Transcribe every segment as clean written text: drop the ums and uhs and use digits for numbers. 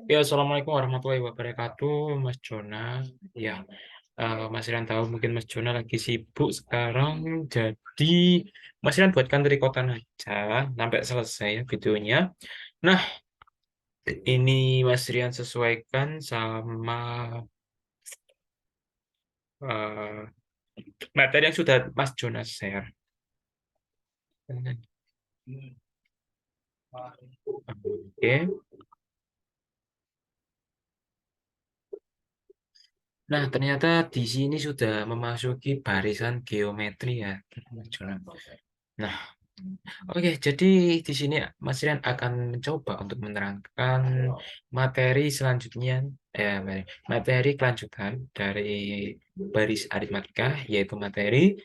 Ya, Assalamualaikum warahmatullahi wabarakatuh, Mas Jona. Ya, Mas Rian tahu mungkin Mas Jona lagi sibuk sekarang, jadi Mas Rian buatkan rekotan aja sampai selesai ya videonya. Nah, ini Mas Rian sesuaikan sama eh, materi yang sudah Mas Jona share. Oke. Nah, ternyata di sini sudah memasuki barisan geometri ya, Mas Jona. Nah, oke, jadi di sini Mas Rian akan mencoba untuk menerangkan materi selanjutnya, materi kelanjutan dari baris aritmatika, yaitu materi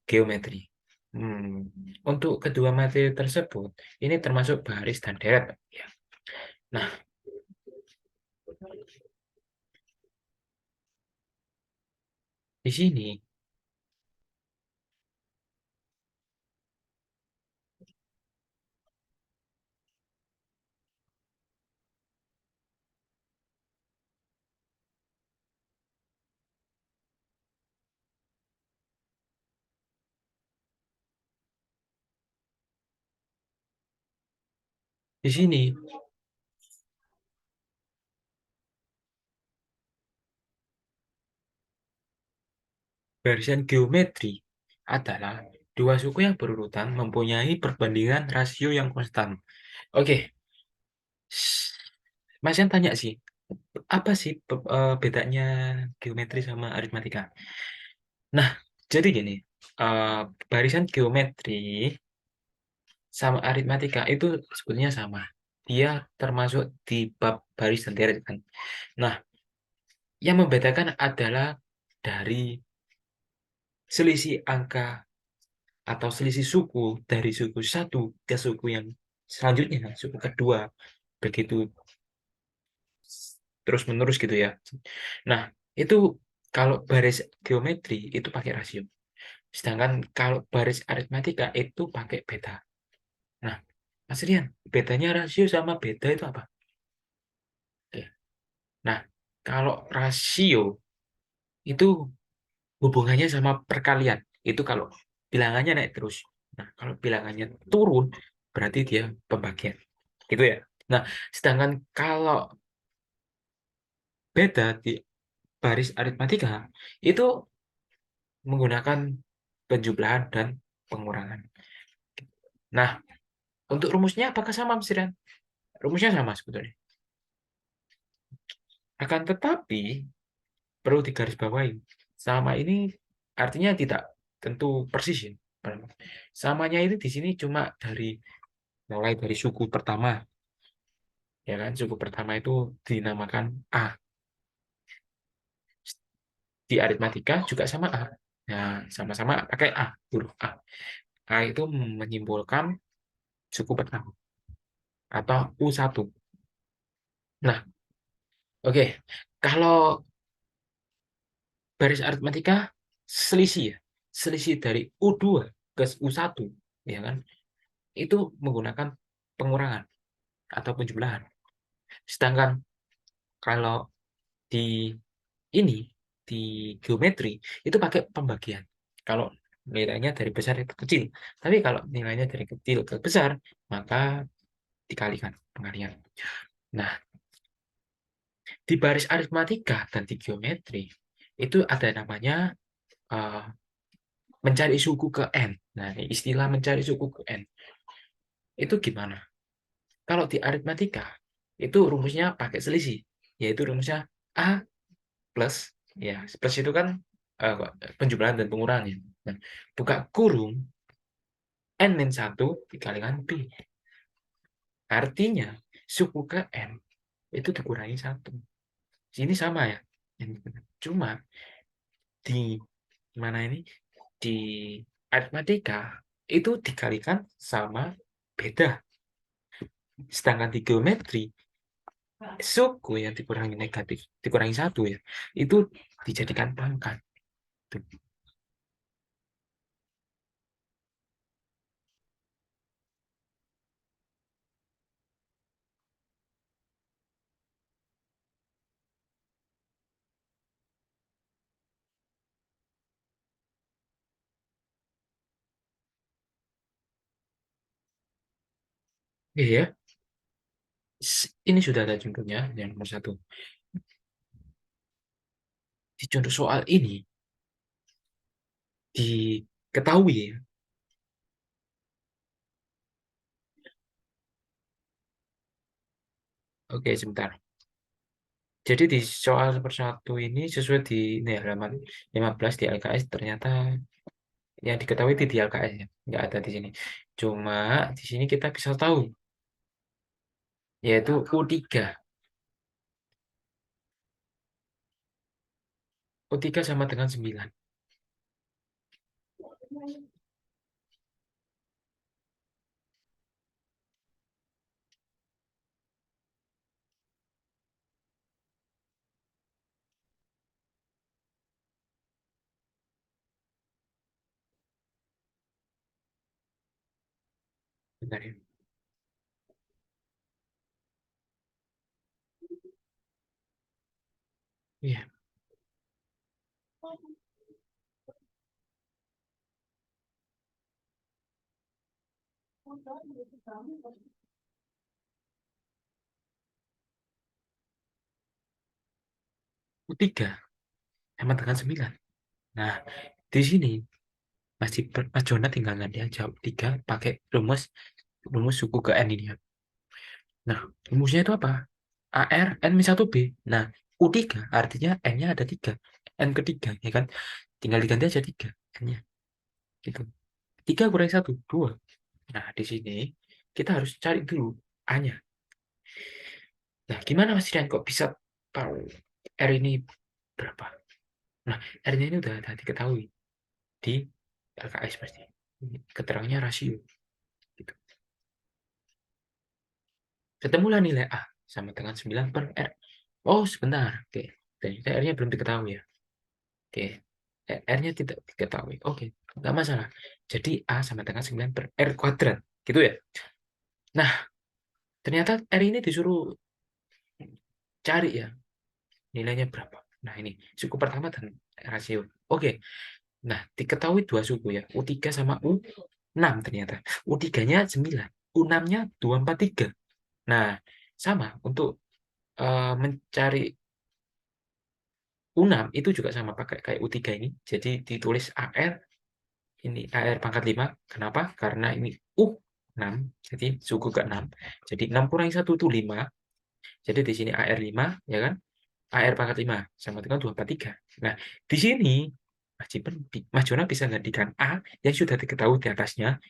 geometri. Hmm. Untuk kedua materi tersebut, ini termasuk baris dan deret. Ya. Nah, di sini, di sini barisan geometri adalah dua suku yang berurutan mempunyai perbandingan rasio yang konstan. Oke, Mas yang tanya sih, apa sih bedanya geometri sama aritmatika? Nah, jadi gini, eh, barisan geometri sama aritmatika itu sebetulnya sama. Dia termasuk di bab baris dan deret kan. Nah, yang membedakan adalah dari selisih angka atau selisih suku dari suku satu ke suku yang selanjutnya, suku kedua, begitu terus menerus gitu ya. Nah, itu kalau baris geometri itu pakai rasio. Sedangkan kalau baris aritmatika itu pakai beta. Nah, Mas Rian, bedanya rasio sama beta itu apa? Oke. Nah, kalau rasio itu hubungannya sama perkalian. Itu kalau bilangannya naik terus. Nah, kalau bilangannya turun, berarti dia pembagian. Gitu ya. Nah, sedangkan kalau beta di baris aritmatika, itu menggunakan penjumlahan dan pengurangan. Nah, untuk rumusnya apakah sama, Mas Rian? Rumusnya sama sebetulnya. Akan tetapi, perlu digarisbawahi, sama ini artinya tidak tentu persis ya. Samanya itu di sini cuma dari mulai dari suku pertama, ya kan? Suku pertama itu dinamakan A. Di aritmatika juga sama A. Nah, sama-sama pakai A, huruf A. A itu menyimpulkan suku pertama atau U1. Nah, oke. Kalau baris aritmatika selisih ya. Selisih dari U2 ke U1, ya kan? Itu menggunakan pengurangan atau penjumlahan. Sedangkan kalau di ini di geometri itu pakai pembagian. Kalau nilainya dari besar ke kecil. Tapi kalau nilainya dari kecil ke besar, maka dikalikan pengalian. Nah, di baris aritmatika dan di geometri itu ada namanya eh, mencari suku ke n. Nah, ini istilah mencari suku ke n itu gimana? Kalau di aritmatika itu rumusnya pakai selisih, yaitu rumusnya a plus, ya plus itu kan eh, penjumlahan dan pengurangan ya. Nah, buka kurung n-1 dikalikan b. Artinya suku ke n itu dikurangi satu. Sini sama ya. Cuma di mana ini di aritmatika itu dikalikan sama beda. Sedangkan di geometri suku yang dikurangi negatif, dikurangi satu ya, itu dijadikan pangkat. Iya, ini sudah ada contohnya yang nomor satu. Di contoh soal ini diketahui ya. Oke, sebentar. Jadi di soal nomor satu ini sesuai di ini halaman 15 di LKS ternyata yang diketahui di LKS ya, nggak ada di sini. Cuma di sini kita bisa tahu yaitu U3. U3 sama dengan 9. Bentar ya. Iya, U3 sama dengan 9. Nah, di sini Mas Jona tinggal ganti aja U3 pakai rumus rumus suku ke N ini ya. Nah, rumusnya itu apa? AR N min 1B. Nah, U3 artinya N-nya ada 3. N ketiga, ya kan? Tinggal diganti aja 3 N-nya. Gitu. 3 kurangi 1, 2. Nah, di sini kita harus cari dulu A-nya. Nah, gimana Mas Rian kok bisa tahu R ini berapa? Nah, R-nya ini udah diketahui di LKS pasti. Keterangannya rasio. Gitu. Ketemulah nilai A sama dengan 9 per R. Oh, sebentar. Oke. Ternyata R-nya belum diketahui ya. Oke. R-nya tidak diketahui. Oke, nggak masalah. Jadi A sama dengan 9 per R kuadrat. Gitu ya. Nah, ternyata R ini disuruh cari ya nilainya berapa. Nah, ini suku pertama dan rasio. Oke. Nah, diketahui dua suku ya. U3 sama U6 ternyata. U3-nya 9. U6-nya 243. Nah, sama untuk mencari U6 itu juga sama pakai kayak U3 ini. Jadi ditulis AR, ini AR pangkat 5. Kenapa? Karena ini U6, jadi suku ke-6. Jadi 6 kurangi 1 itu 5. Jadi di sini AR 5, ya kan? AR pangkat 5 sama dengan 243. Nah, di sini Mas Jona bisa gantikan A yang sudah diketahui di atasnya.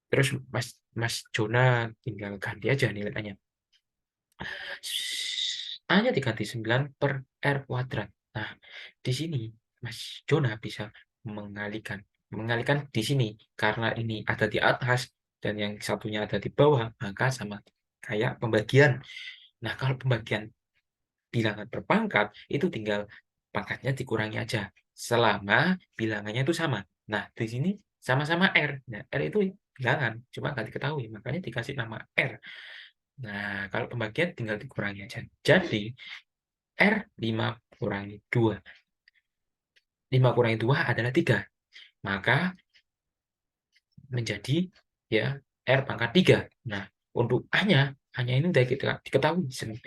Terus Mas Jona tinggal ganti aja nilainya. A-nya diganti 9 per R kuadrat. Nah, di sini Mas Jona bisa mengalihkan. Mengalihkan di sini, karena ini ada di atas dan yang satunya ada di bawah, maka sama kayak pembagian. Nah, kalau pembagian bilangan berpangkat, itu tinggal pangkatnya dikurangi aja. Selama bilangannya itu sama. Nah, di sini sama-sama R. Nah, R itu bilangan, cuma nggak diketahui, makanya dikasih nama R. Nah, kalau pembagian tinggal dikurangi aja. Jadi, R 5 kurangi 2. 5 kurangi 2 adalah 3. Maka menjadi ya R pangkat 3. Nah, untuk A-nya ini udah kita diketahui 9.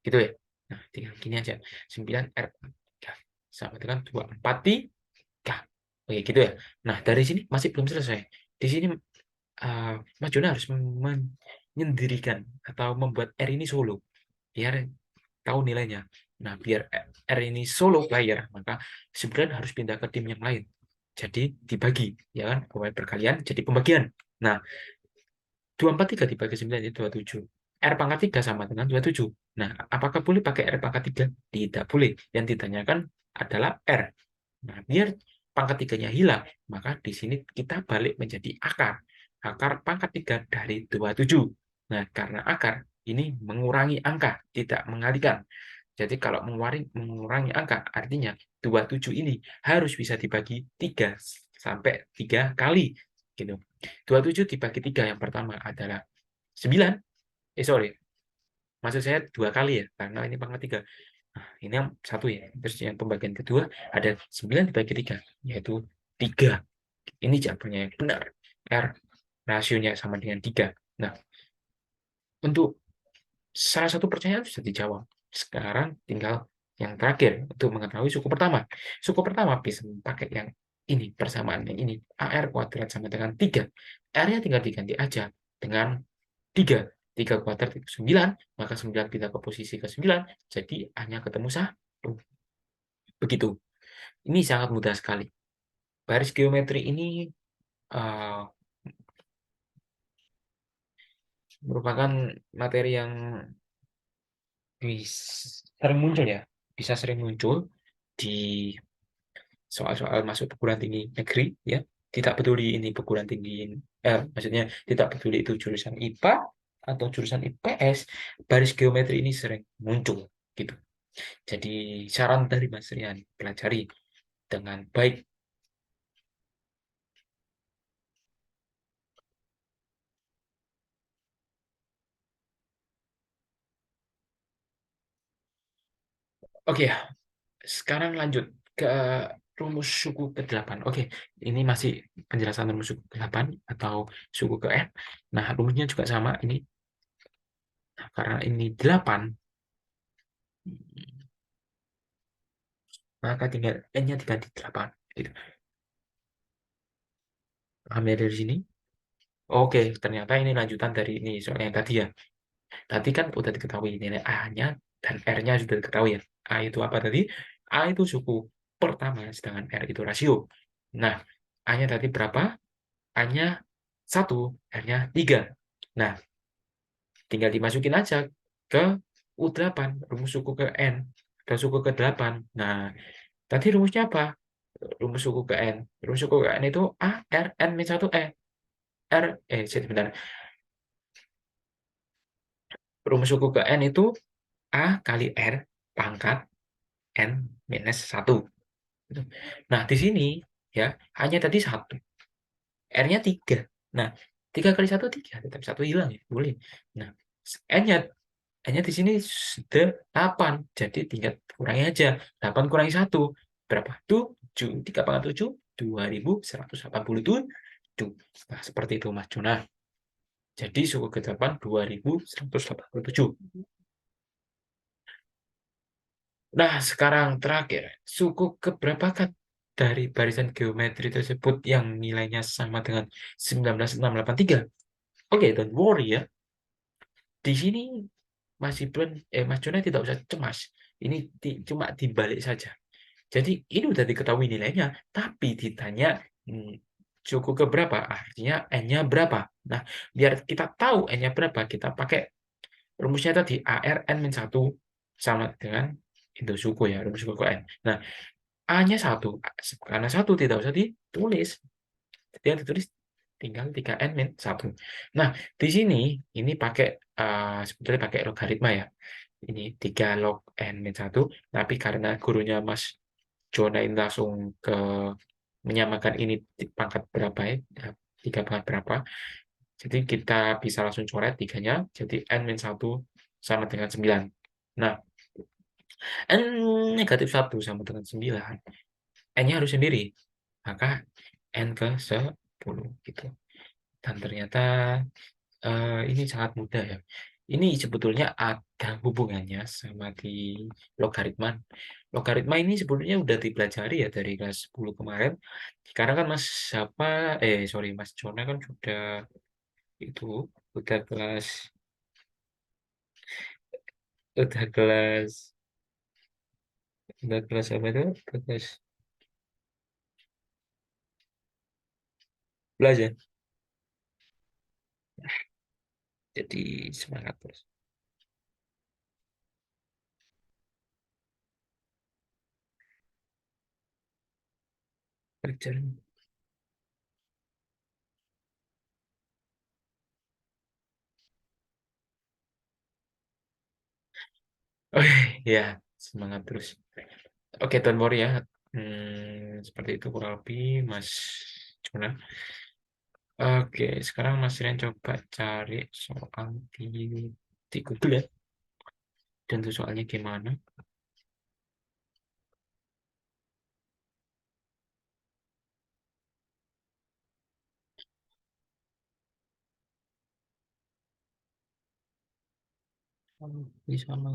Gitu ya. Nah, tinggal gini aja. 9 R pangkat 3 sama dengan 243. Oke, gitu ya. Nah, dari sini masih belum selesai. Di sini Mas Jona harus menyendirikan atau membuat R ini solo. Biar tahu nilainya. Nah, biar R ini solo player, maka sebenarnya harus pindah ke tim yang lain. Jadi dibagi, ya kan? Pemain berkalian jadi pembagian. Nah, 243 dibagi 9 itu 27. R pangkat 3 sama dengan 27. Nah, apakah boleh pakai R pangkat 3? Tidak boleh. Yang ditanyakan adalah R. Nah, biar pangkat 3-nya hilang, maka di sini kita balik menjadi akar. Akar pangkat 3 dari 27. Nah, karena akar ini mengurangi angka, tidak mengalihkan. Jadi kalau mengurangi angka, artinya 27 ini harus bisa dibagi 3 sampai 3 kali. Gitu. 27 dibagi 3 yang pertama adalah 9. Sorry, maksud saya 2 kali ya, karena ini pangkat 3. Nah, ini yang satu ya. Terus yang pembagian kedua ada 9 dibagi 3, yaitu 3. Ini jawabannya yang benar. R rasionya sama dengan 3. Nah, untuk salah satu pertanyaan sudah dijawab. Sekarang tinggal yang terakhir untuk mengetahui suku pertama. Suku pertama bisa pakai yang ini, persamaannya ini. AR kuadrat sama dengan 3. R-nya tinggal diganti aja dengan 3. 3 kuadrat itu 9, maka 9 pindah ke posisi ke 9, jadi hanya ketemu 1. Begitu. Ini sangat mudah sekali. Baris geometri ini uh, merupakan materi yang sering muncul ya, bisa sering muncul di soal-soal masuk perguruan tinggi negeri ya. Tidak peduli ini perguruan tinggi, maksudnya tidak peduli itu jurusan IPA atau jurusan IPS, baris geometri ini sering muncul gitu. Jadi saran dari Mas Rian, pelajari dengan baik. Oke, sekarang lanjut ke rumus suku ke-8. Oke, ini masih penjelasan rumus suku ke-8 atau suku ke N. Nah, rumusnya juga sama ini. Nah, karena ini 8, maka tinggal N-nya diganti 8. Gitu. Paham ya dari sini? Oke, ternyata ini lanjutan dari ini soal yang tadi ya. Tadi kan udah diketahui nilai A-nya dan R-nya sudah diketahui ya. A itu apa tadi? A itu suku pertama, sedangkan R itu rasio. Nah, A-nya tadi berapa? A-nya 1, R-nya 3. Nah, tinggal dimasukin aja ke U8, rumus suku ke N, ke suku ke 8. Nah, tadi rumusnya apa? Rumus suku ke N. Rumus suku ke N itu A, R, N, min 1, E. R, sebentar. Rumus suku ke N itu A kali R pangkat N minus 1. Nah, di sini ya hanya tadi 1. R-nya 3. Nah, 3 kali 1, 3. Tetap 1 hilang ya, boleh. Nah, N-nya N-nya di sini 8. Jadi tinggal kurangi aja. 8 kurangi 1. Berapa? 7. 3 pangkat 7. 2187. Nah, seperti itu Mas Juna. Jadi suku ke-8 2187. Nah, sekarang terakhir, suku keberapakah dari barisan geometri tersebut yang nilainya sama dengan 19683? Oke, don't worry ya. Di sini Mas Juna tidak usah cemas. Ini cuma dibalik saja. Jadi ini udah diketahui nilainya, tapi ditanya hmm, suku ke berapa, artinya N-nya berapa. Nah, biar kita tahu N-nya berapa, kita pakai rumusnya tadi ARN-1 sama dengan itu suku ya, rumus suku ke N. Nah, A-nya 1, karena 1 tidak usah ditulis. Jadi yang ditulis tinggal 3N-1. Nah, di sini ini pakai sebetulnya pakai logaritma ya. Ini 3 log N-1, tapi karena gurunya Mas Jona ini langsung ke menyamakan ini pangkat berapa ya, 3 pangkat berapa. Jadi kita bisa langsung coret tiganya, jadi N-1 sama dengan 9. Nah, N negatif 1 sama dengan 9. N-nya harus sendiri. Maka N ke 10 gitu. Dan ternyata ini sangat mudah ya. Ini sebetulnya ada hubungannya sama di logaritma. Logaritma ini sebetulnya udah dipelajari ya dari kelas 10 kemarin. Karena kan Mas Jona kan itu udah kelas udah kelas udah kelas apa itu? Udah kelas 11 ya. Jadi semangat terus. Kerjaan. Oke, ya, semangat terus. Oke, don't worry ya. Seperti itu kurang lebih, Mas Juna. Oke, sekarang Mas Rian coba cari soal di Google ya. Dan itu soalnya gimana? di sana.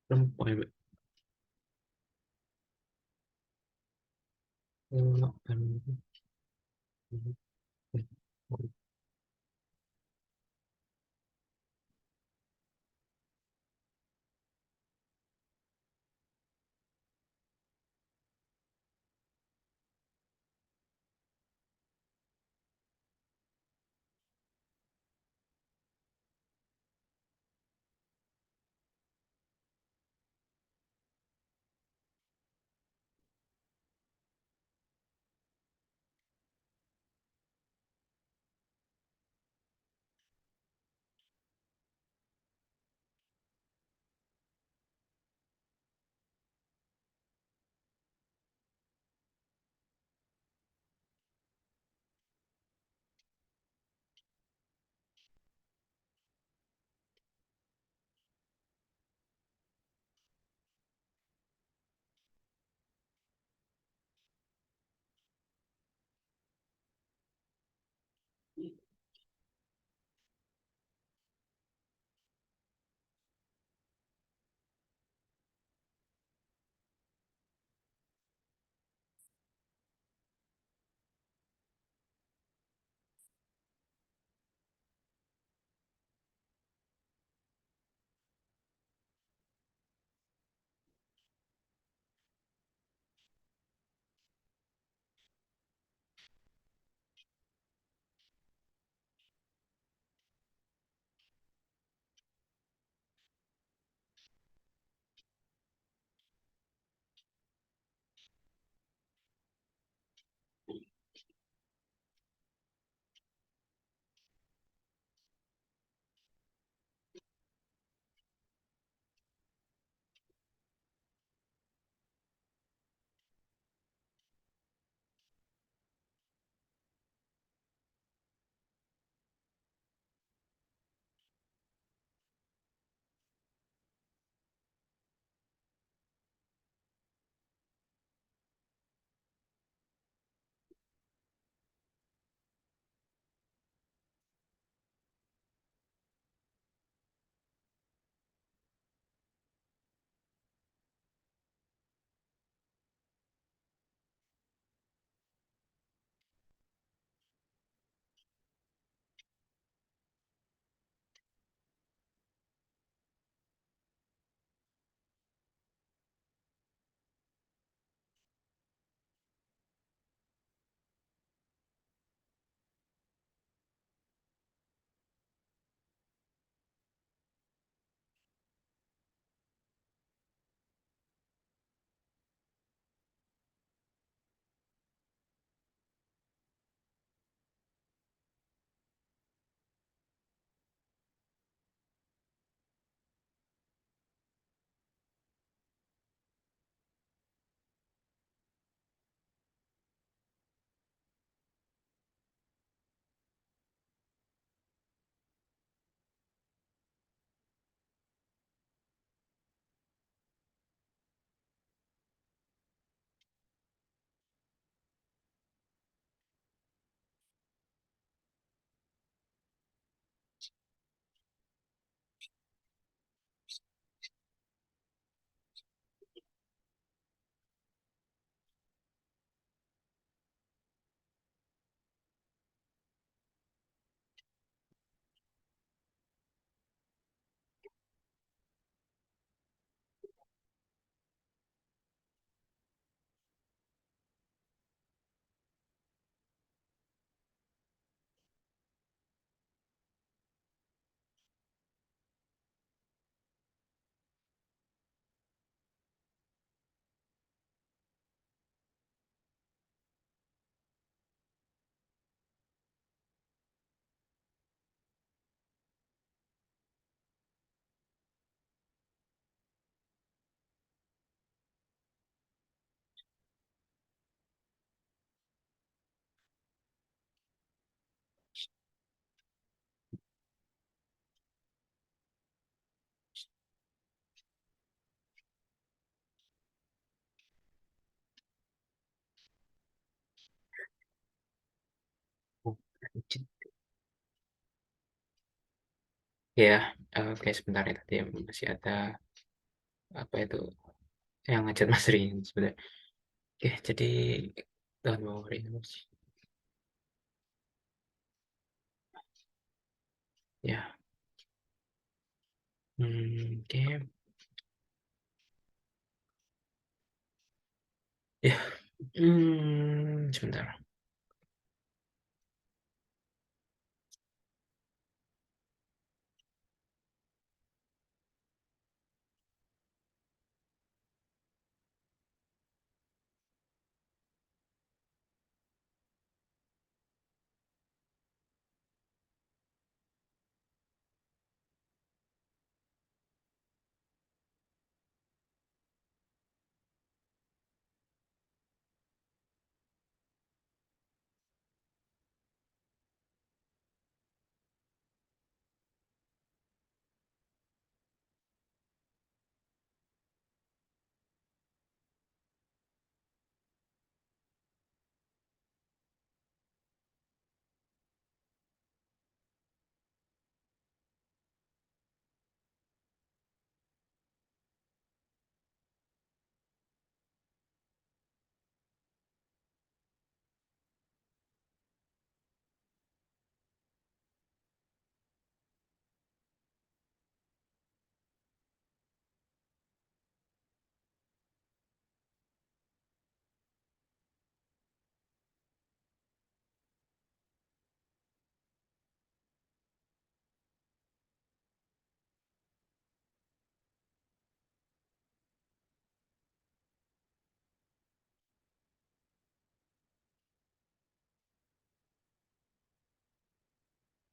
Perempuan. Ya, oke sebentar ya tadi ya, masih ada apa itu yang ngajak Mas Rin sebentar. Oke, jadi don't worry, Mas. Ya, oke. Ya, sebentar.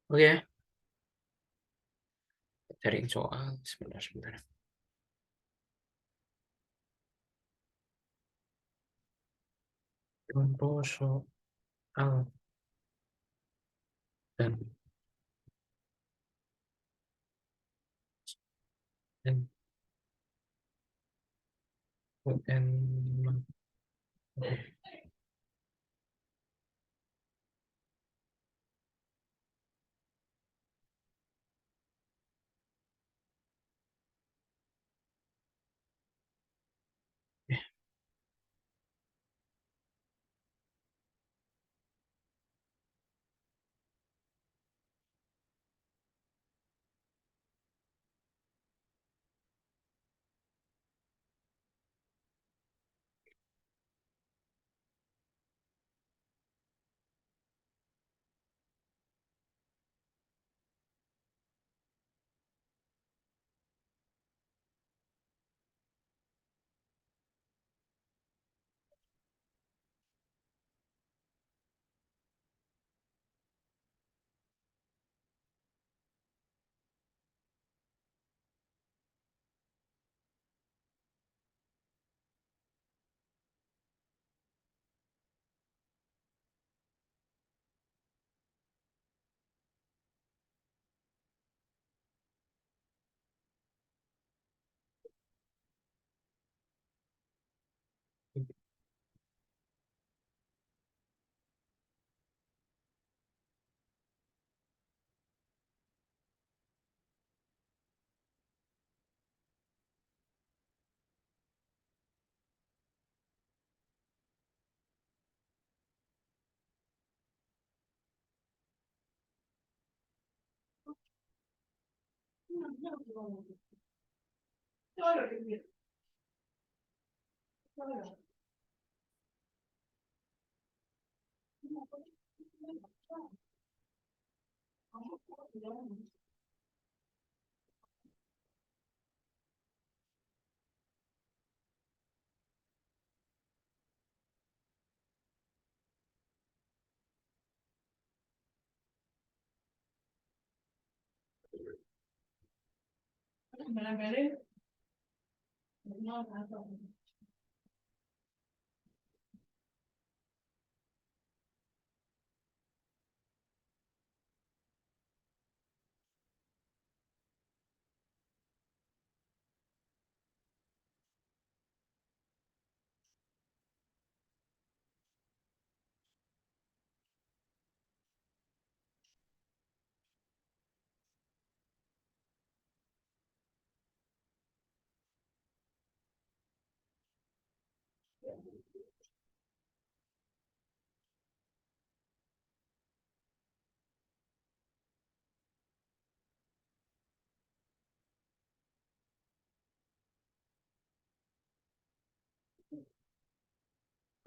Oke, cariin soal sebentar sebentar. Contoh soal dan dan dan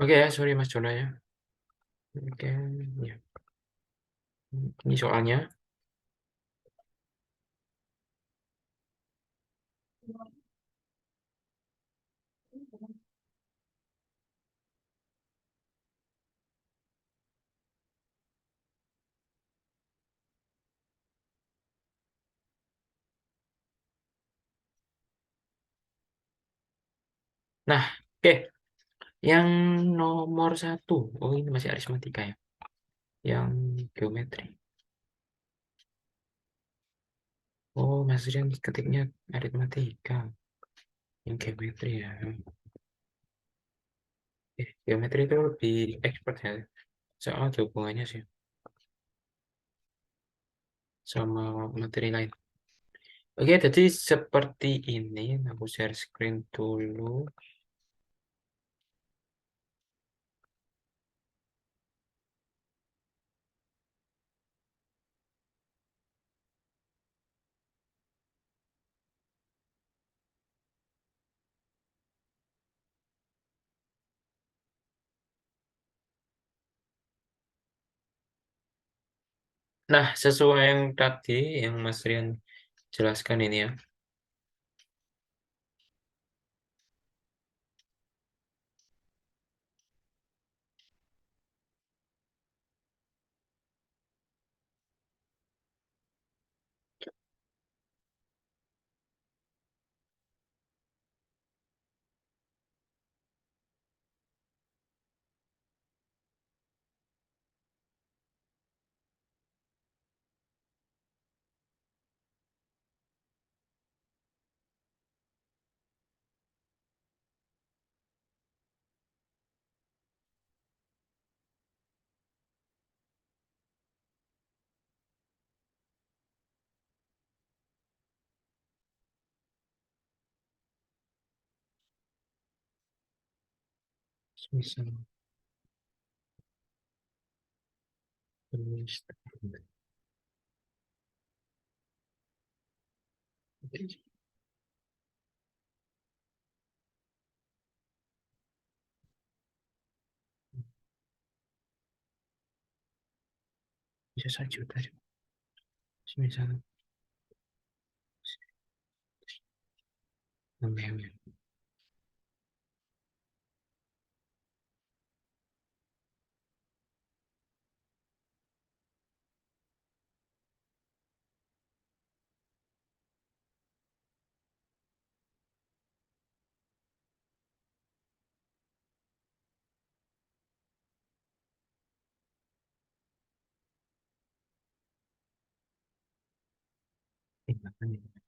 Oke ya, sorry Mas Jona ya. Oke, ya. Ini soalnya. Nah, oke. Yang nomor satu. Oh, ini masih aritmatika ya. Yang geometri. Oh, Mas Rian ketiknya aritmatika. Yang geometri ya. Geometri itu lebih expert ya. Soal ada hubungannya sih sama materi lain. Oke, jadi seperti ini. Aku share screen dulu. Nah, sesuai yang tadi yang Mas Rian jelaskan ini ya. Misal tulis bisa saja tadi. Misal namanya namanya.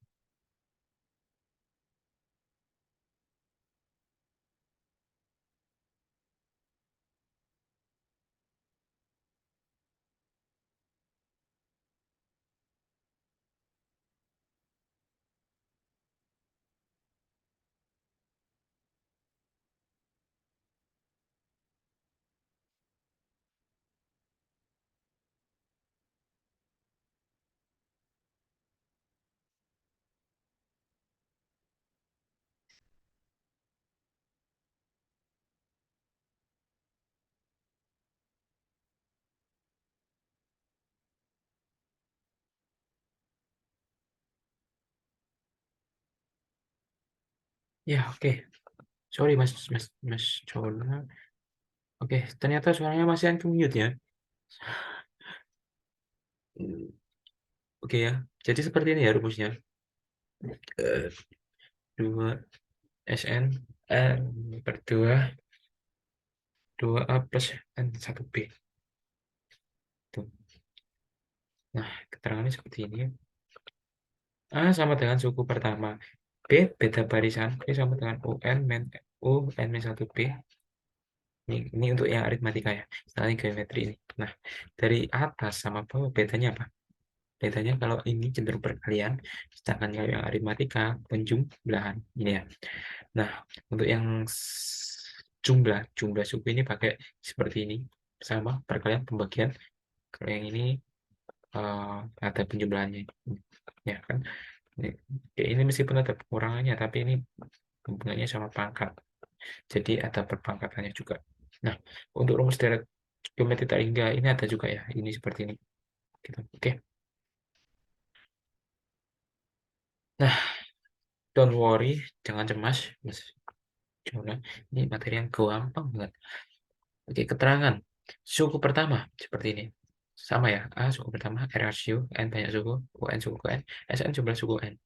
Ya, oke. Sorry Mas Jona. Oke, ternyata suaranya masih unmute ya. Hmm, Oke ya. Jadi seperti ini ya rumusnya. Eh, 2 SN per 2A plus N1B. Tuh. Nah, keterangannya seperti ini. A sama dengan suku pertama. B beta barisan. B sama dengan UN min UN min 1B. Ini untuk yang aritmatika ya. Misalnya geometri ini. Nah, dari atas sama bawah bedanya apa? Bedanya kalau ini cenderung perkalian, sedangkan kalau yang aritmatika penjumlahan. Ini ya. Nah, untuk yang jumlah suku ini pakai seperti ini. Sama perkalian pembagian. Kalau yang ini ada penjumlahannya. Ya kan? Ini meskipun ada pengurangannya, tapi ini hubungannya sama pangkat. Jadi ada perpangkatannya juga. Nah, untuk rumus deret geometri tak hingga ini ada juga ya, ini seperti ini. Gitu. Oke. Nah, don't worry, jangan cemas, Mas Jona. Ini materi yang gampang banget. Oke, keterangan. Suku pertama seperti ini. Sama ya, A suku pertama, R rasio, N banyak suku, UN suku N, SN jumlah suku N.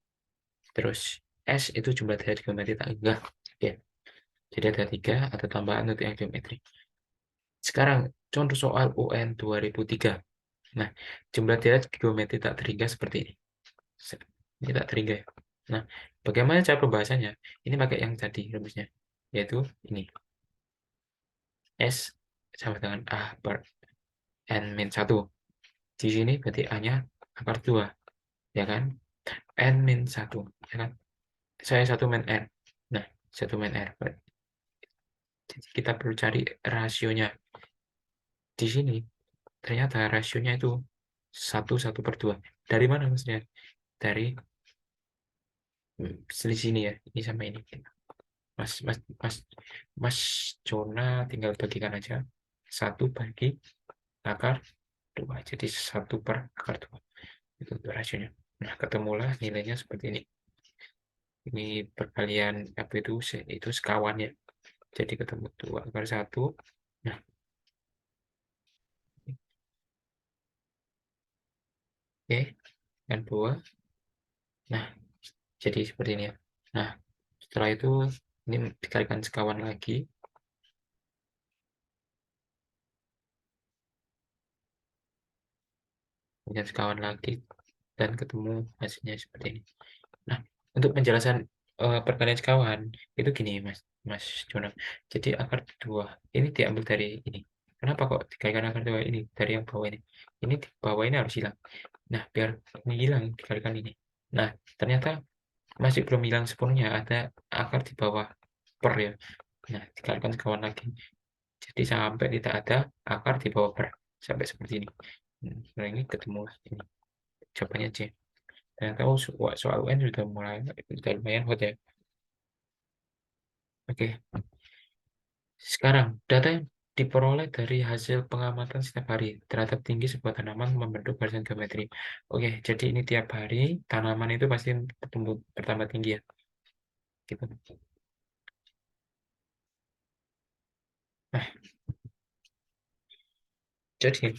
Terus S itu jumlah dari geometri tak hingga. Oke, jadi ada 3, ada tambahan untuk yang geometri. Sekarang contoh soal UN 2003. Nah, jumlah deret geometri tak terhingga seperti ini. Ini tak terhingga ya. Nah, bagaimana cara pembahasannya? Ini pakai yang tadi rumusnya, yaitu ini. S sama dengan A per N min 1. Di sini berarti A-nya akar 2, ya kan? N min 1, ya kan? Saya 1 min N. Nah, 1 min R. Jadi kita perlu cari rasionya. Di sini, ternyata rasionya itu 1/2. Dari mana maksudnya? Dari selisih ini ya, ini sama ini. Mas, mas, mas, mas Jona tinggal bagikan aja. 1/akar 2. Jadi 1/akar 2. Itu rasionya. Nah, ketemulah nilainya seperti ini. Ini perkalian apa itu sekawan ya. Jadi ketemu 2/1. Nah, oke, dan 2. Nah, jadi seperti ini ya. Nah, setelah itu ini dikalikan sekawan lagi. Kemudian sekawan lagi. Dan ketemu hasilnya seperti ini. Nah, untuk penjelasan perkalian sekawan itu gini Mas Mas Jono. Jadi akar 2 ini diambil dari ini. Kenapa kok dikalikan akar 2 ini dari yang bawah ini? Ini di bawah ini harus hilang. Nah, biar ini hilang dikalikan ini. Nah, ternyata masih belum hilang sepenuhnya, ada akar di bawah per ya. Nah, dikalikan sekawan lagi. Jadi sampai tidak ada akar di bawah per. Sampai seperti ini. Nah, ini ketemu ini. Jawabannya C. Ternyata soal UN sudah lumayan hot ya. Oke, sekarang data yang diperoleh dari hasil pengamatan setiap hari terhadap tinggi sebuah tanaman membentuk barisan geometri. Oke, jadi ini tiap hari tanaman itu pasti bertambah tinggi ya. Gitu. Nah, jadi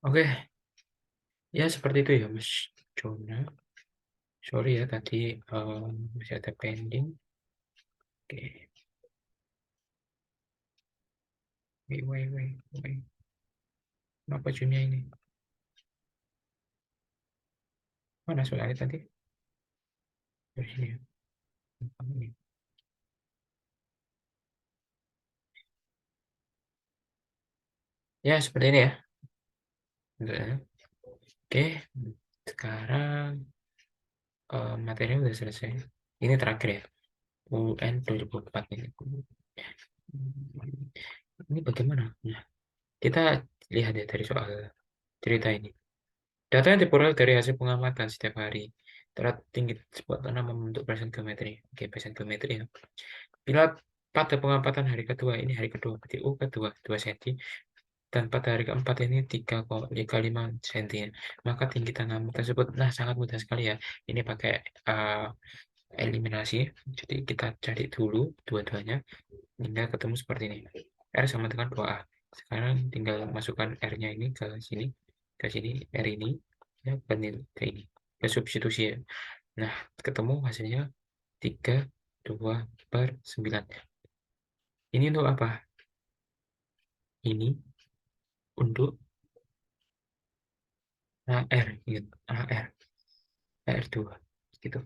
oke, ya seperti itu ya Mas Jona. Sorry ya tadi masih ada pending. Oke, wait. Kenapa Junia ini? Mana soalnya tadi? Dari sini ya. Ini. Ya, seperti ini ya. Bentar ya. Oke, sekarang materinya udah selesai. Ini terakhir ya, UN 2004 ini. Ini bagaimana? Nah, kita lihat ya dari soal cerita ini. Data yang diperoleh dari hasil pengamatan setiap hari terat tinggi sebuah tanah membentuk present geometry. Oke, present geometry ya. Bila pada pengamatan hari kedua, ini hari kedua, berarti U kedua, 2 cm, dan pada hari keempat ini 3,5 cm, maka tinggi tanaman tersebut, nah sangat mudah sekali ya, ini pakai eliminasi, jadi kita cari dulu dua-duanya, hingga ketemu seperti ini, R sama dengan 2A, sekarang tinggal masukkan R-nya ini ke sini, R ini, ya, ke ini, ke substitusi ya, nah ketemu hasilnya 32/9, ini untuk apa? Ini untuk AR, gitu. AR2 gitu.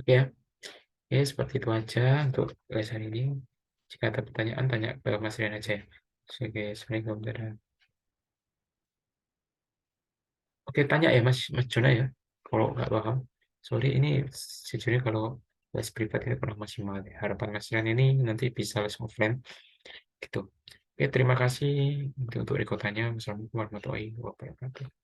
Oke ya, seperti itu aja untuk lesson ini. Jika ada pertanyaan, tanya ke Mas Rian aja ya. Oke, sebenarnya komputer. Oke, tanya ya Mas Jona ya, kalau nggak paham. Sorry, ini sejujurnya kalau les privat ini kurang maksimal ya. Harapan Mas Rian ini nanti bisa les offline gitu. Oke, terima kasih untuk rekodnya. Wassalamualaikum warahmatullahi wabarakatuh.